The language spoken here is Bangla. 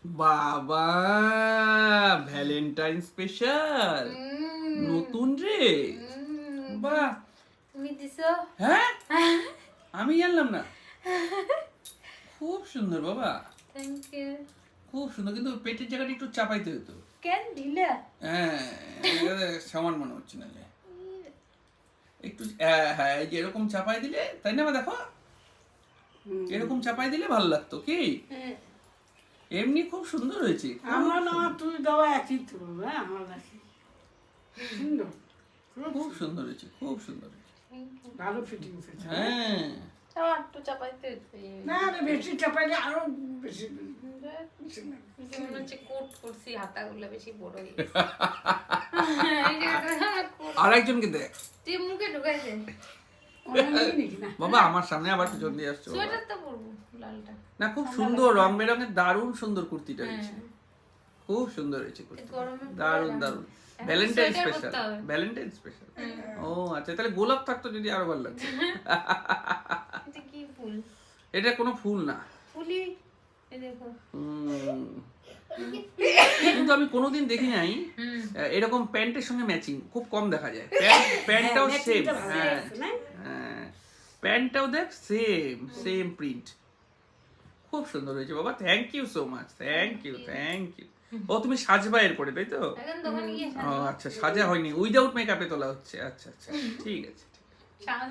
বাবা, ভ্যালেন্টাইন স্পেশাল নতুন ড্রেস। বাহ, তুমি দিছো? হ্যাঁ আমি জানলাম না। খুব সুন্দর বাবা, থ্যাংক ইউ। খুব সুন্দর, কিন্তু পেটের জায়গাটা একটু চাপাইতে হতো। কেন ঢিলা? হ্যাঁ, সমান মনে হচ্ছে না যে একটু, হ্যাঁ এই যে এরকম চাপাই দিলে, তাই না? দেখো এরকম চাপাই দিলে ভালো লাগতো কি। এমনি খুব সুন্দর হয়েছে, আমার তুই দেওয়া একই তো, হ্যাঁ আমার কাছে সুন্দর, খুব সুন্দর হয়েছে, খুব সুন্দর হয়েছে। ভালো ফিটিং হয়েছে। হ্যাঁ একটু চাপাইতে হচ্ছে। না রে, বেশি চাপাইলে আরো বেশি মনে হচ্ছে কোট করছি, হাতাগুলো বেশি বড় হয়ে গেছে। এই যে কোট আর একজনকে দেখ তুই মুখে ঢুকাইছে। বাবা, আমার সামনে আবার পিছন দিয়ে আসছো। সোয়েটার তো পরবো লালটা। না, খুব সুন্দর রং বেরঙের, দারুণ সুন্দর কুর্তিটা হয়েছে, খুব সুন্দর হয়েছে কুর্তি, গরমে দারুণ দারুণ। Valentine special, Valentine special. ও আচ্ছা, তাহলে গোলাপ থাকতো যদি আরো ভালো লাগতো। এটা কি ফুল? এটা কোনো ফুল না, ফুলি। এই দেখো। কিন্তু আমি কোনোদিন দেখি নাই এরকম প্যান্টের সঙ্গে ম্যাচিং, খুব কম দেখা যায়। প্যান্টটাও সেম, হ্যাঁ হ্যাঁ, প্যান্টটাও দেখ সেম সেম প্রিন্ট, খুব সুন্দর হয়েছে বাবা। Thank you so much, thank you thank you. ও তুমি সাজবা এরপরে, তাই তো? এখন দোকানে গিয়ে ও আচ্ছা, সাজা হয়নি, উইদাউট মেকআপে তোলা হচ্ছে। আচ্ছা আচ্ছা, ঠিক আছে। সাজ